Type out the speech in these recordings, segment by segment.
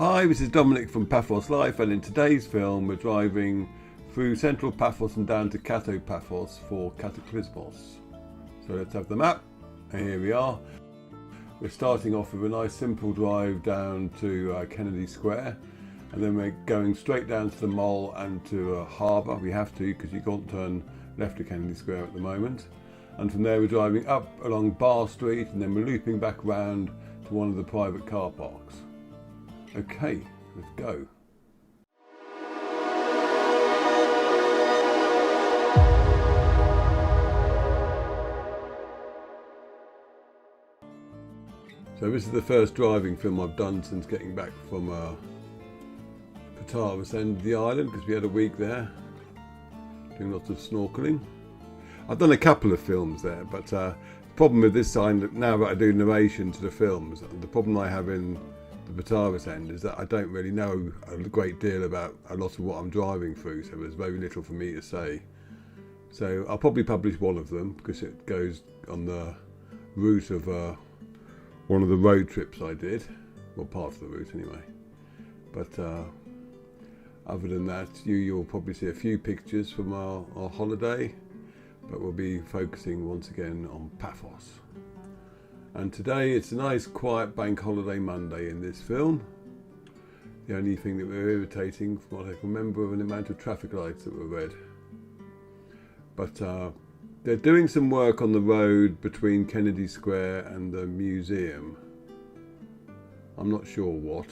Hi, this is Dominic from Paphos Life, and in today's film we're driving through central Paphos and down to Kato Paphos for Cataclysmos. So let's have the map, and here we are. We're starting off with a nice simple drive down to Kennedy Square, and then we're going straight down to the mall and to a harbour. We have to, because you can't turn left to Kennedy Square at the moment. And from there we're driving up along Bar Street, and then we're looping back round to one of the private car parks. Okay, let's go. So this is the first driving film I've done since getting back from Paphos end of the island, because we had a week there doing lots of snorkeling. I've done a couple of films there, but the problem with this sign, now that I do narration to the films, the problem I have in the Paphos end is that I don't really know a great deal about a lot of what I'm driving through, so there's very little for me to say. So I'll probably publish one of them because it goes on the route of one of the road trips I did, well, part of the route anyway. But other than that, you'll probably see a few pictures from our holiday, but we'll be focusing once again on Paphos. And today it's a nice quiet bank holiday Monday in this film. The only thing that we're irritating, from what I can remember, are the amount of traffic lights that were red. But they're doing some work on the road between Kennedy Square and the museum. I'm not sure what,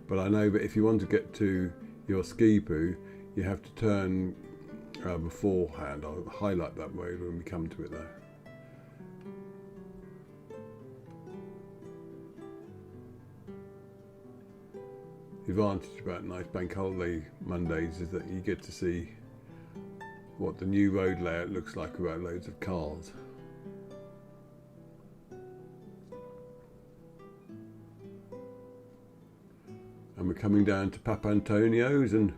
but I know that if you want to get to Geroskipou, you have to turn beforehand. I'll highlight that road when we come to it though. The advantage about nice bank holiday Mondays is that you get to see what the new road layout looks like without loads of cars. And we're coming down to Papantonio's, and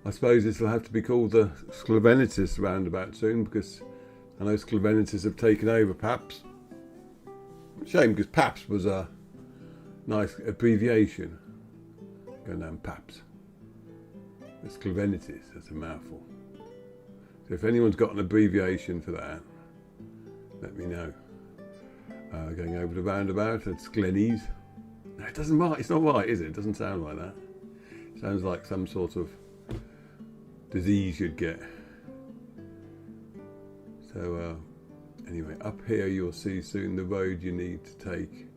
I suppose this will have to be called the Sclavenitis roundabout soon, because I know Sclavenitis have taken over Paps. Shame, because Paps was a nice abbreviation. Going down Paps. It's Sclavenitis, that's a mouthful. So if anyone's got an abbreviation for that, let me know. Going over the roundabout, it's Glennies. No, it doesn't right. It's not right, is it? It doesn't sound like that. It sounds like some sort of disease you'd get. So anyway, up here you'll see soon the road you need to take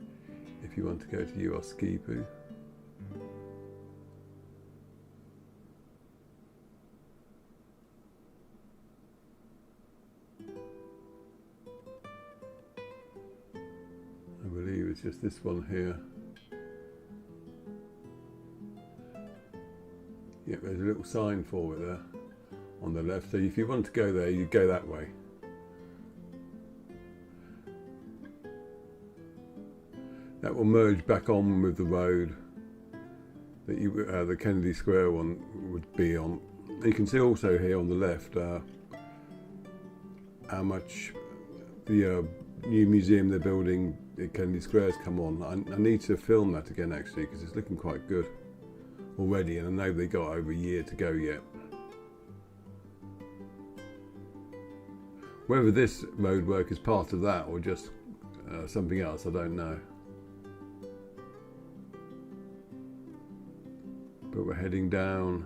if you want to go to Geroskipou. I believe it's just this one here. Yeah, there's a little sign for it there on the left. So if you want to go there, you go that way. That will merge back on with the road that the Kennedy Square one would be on. You can see also here on the left how much the new museum they're building at Kennedy Square has come on. I need to film that again actually, because it's looking quite good already, and I know they got over a year to go yet. Whether this road work is part of that or just something else, I don't know. But we're heading down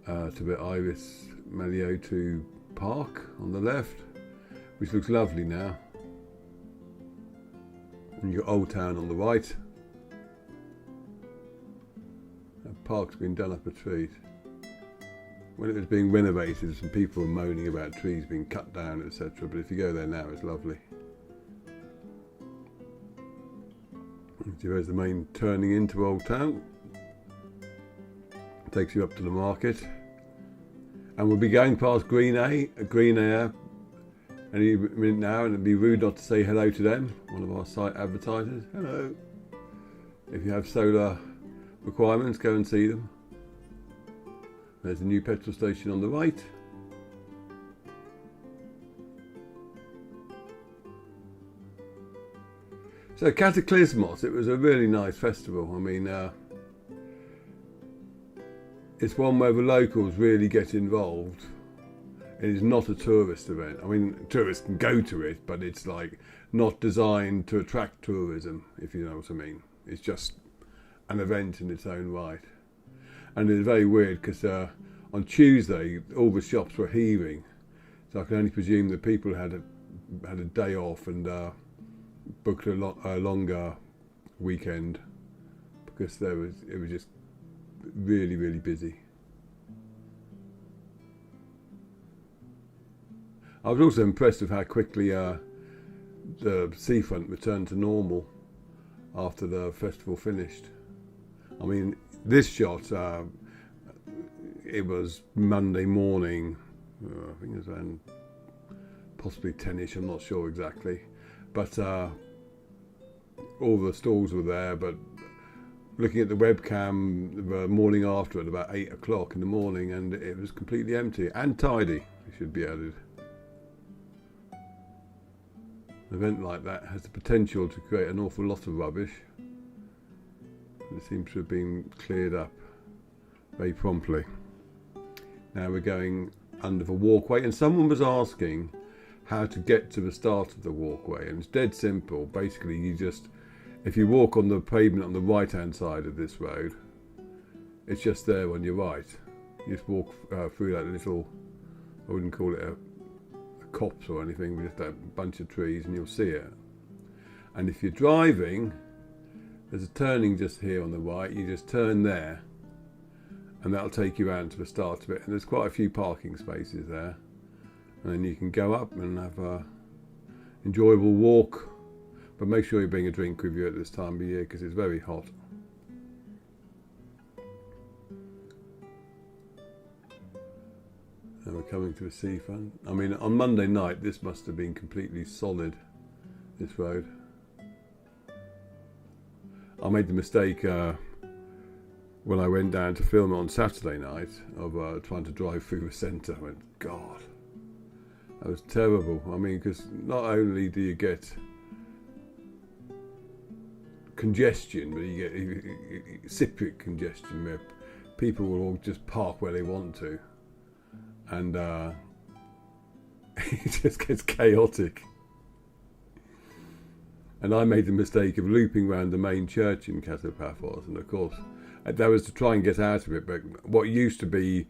to the Iris Maliotou Park on the left, which looks lovely now. And you've got Old Town on the right. That park's been done up a treat. When it was being renovated, some people were moaning about trees being cut down, etc. But if you go there now, it's lovely. There's the main turning into Old Town. Takes you up to the market, and we'll be going past Green Air any minute now, and it'd be rude not to say hello to them, one of our site advertisers. Hello. If you have solar requirements, go and see them. There's a new petrol station on the right. So Cataclysmos, it was a really nice festival. I mean, it's one where the locals really get involved. It is not a tourist event. I mean, tourists can go to it, but it's like not designed to attract tourism, if you know what I mean. It's just an event in its own right. And it's very weird because on Tuesday, all the shops were heaving. So I can only presume that people had a day off and booked a longer weekend because it was just really, really busy. I was also impressed with how quickly the seafront returned to normal after the festival finished. I mean, this shot, it was Monday morning, I think it was around possibly 10ish, I'm not sure exactly. But all the stalls were there, but looking at the webcam the morning after at about 8 o'clock in the morning, and it was completely empty and tidy, it should be added. An event like that has the potential to create an awful lot of rubbish. It seems to have been cleared up very promptly. Now we're going under the walkway, and someone was asking how to get to the start of the walkway, and it's dead simple. Basically, if you walk on the pavement on the right hand side of this road, it's just there on your right. You just walk through that little, I wouldn't call it a copse or anything, just a bunch of trees, and you'll see it. And if you're driving, there's a turning just here on the right. You just turn there and that'll take you out to the start of it, and there's quite a few parking spaces there, and then you can go up and have a enjoyable walk, but make sure you bring a drink with you at this time of year because it's very hot. And we're coming to the seafront. I mean, on Monday night, this must have been completely solid, this road. I made the mistake when I went down to film it on Saturday night of trying to drive through the centre. I went, God, that was terrible. I mean, because not only do you get congestion, but you get cypric congestion where people will all just park where they want to. And it just gets chaotic. And I made the mistake of looping around the main church in Kato Paphos, and of course that was to try and get out of it. But what used to be,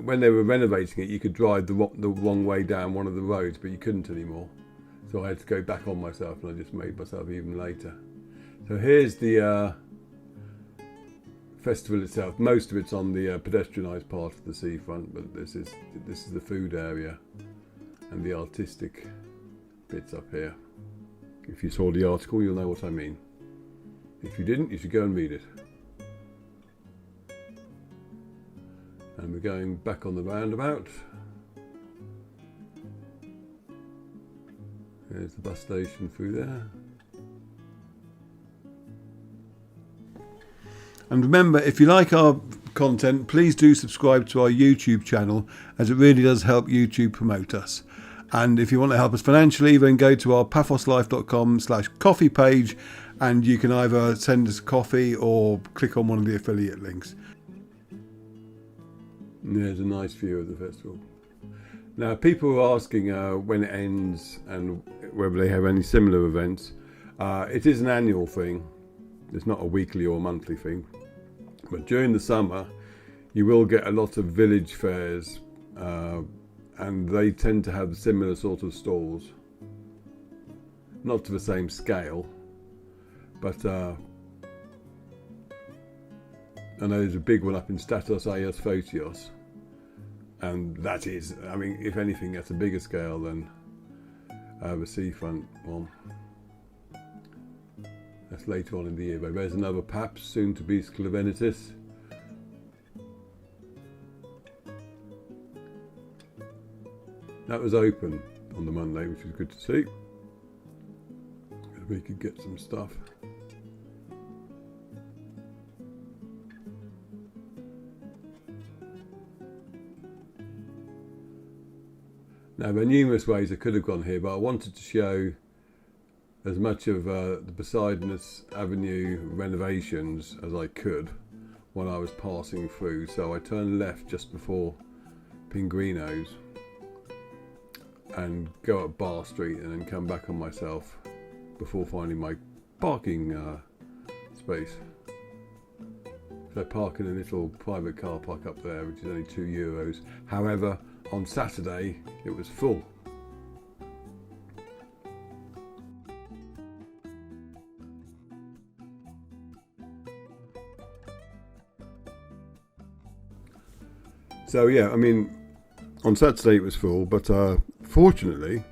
when they were renovating it, you could drive the wrong way down one of the roads, but you couldn't anymore. So I had to go back on myself, and I just made myself even later. So here's the festival itself. Most of it's on the pedestrianised part of the seafront, but this is the food area and the artistic bits up here. If you saw the article, you'll know what I mean. If you didn't, you should go and read it. And we're going back on the roundabout. There's the bus station through there. And remember, if you like our content, please do subscribe to our YouTube channel, as it really does help YouTube promote us. And if you want to help us financially, then go to our pafoslife.com/coffee page, and you can either send us coffee or click on one of the affiliate links. There's a nice view of the festival. Now, people are asking when it ends and whether they have any similar events. It is an annual thing. It's not a weekly or monthly thing. But during the summer, you will get a lot of village fairs, and they tend to have similar sort of stalls. Not to the same scale, but I know there's a big one up in Statos Ayos Photios, and that is, I mean, if anything, that's a bigger scale than the seafront one. That's later on in the year, but there's another Paps, soon to be Sclavenitis. That was open on the Monday, which was good to see, because we could get some stuff. Now, there are numerous ways I could have gone here, but I wanted to show as much of the Poseidonus Avenue renovations as I could when I was passing through. So I turned left just before Pinguino's and go up Bar Street and then come back on myself before finding my parking space. So I park in a little private car park up there, which is only €2. However, on Saturday it was full. So yeah, I mean, on Saturday it was full, but fortunately,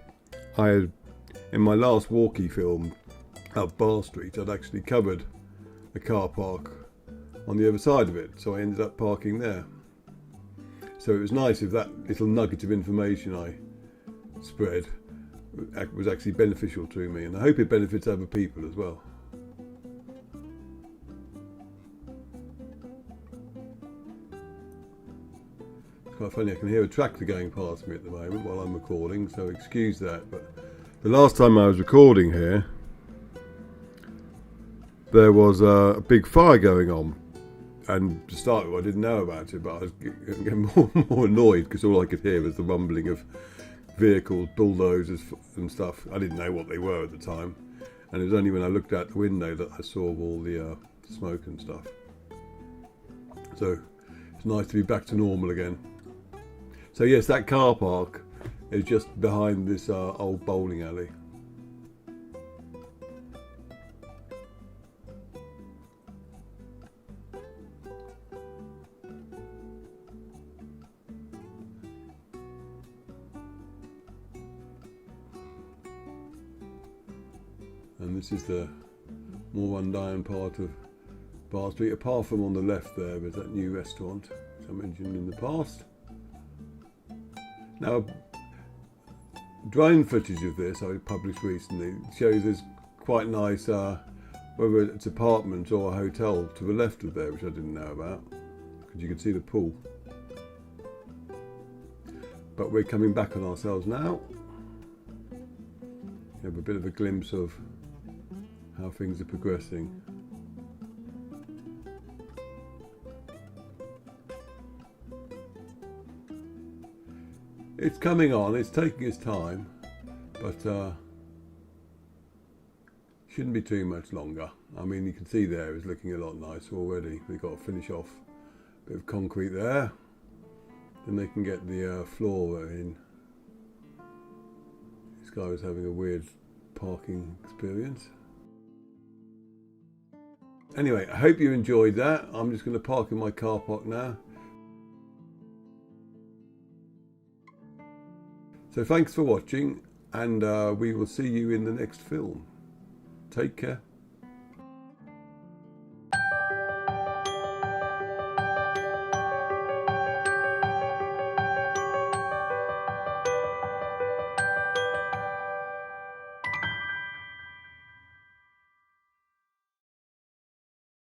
I had, in my last walkie film up Bar Street, I'd actually covered a car park on the other side of it, so I ended up parking there. So it was nice if that little nugget of information I spread was actually beneficial to me, and I hope it benefits other people as well. It's quite funny, I can hear a tractor going past me at the moment while I'm recording, so excuse that. But the last time I was recording here, there was a big fire going on, and to start with I didn't know about it, but I was getting more and more annoyed because all I could hear was the rumbling of vehicles, bulldozers and stuff. I didn't know what they were at the time, and it was only when I looked out the window that I saw all the smoke and stuff. So it's nice to be back to normal again. So yes, that car park is just behind this old bowling alley. And this is the more rundown part of Bar Street. Apart from on the left there is that new restaurant which I mentioned in the past. Now, drone footage of this I published recently shows there's quite nice, whether it's apartments or a hotel to the left of there, which I didn't know about, because you can see the pool. But we're coming back on ourselves now. You have a bit of a glimpse of how things are progressing. It's coming on, it's taking its time, but shouldn't be too much longer. I mean, you can see there it's looking a lot nicer already. We've got to finish off a bit of concrete there, then they can get the floor in. This guy was having a weird parking experience. Anyway, I hope you enjoyed that. I'm just going to park in my car park now. So thanks for watching, and we will see you in the next film. Take care.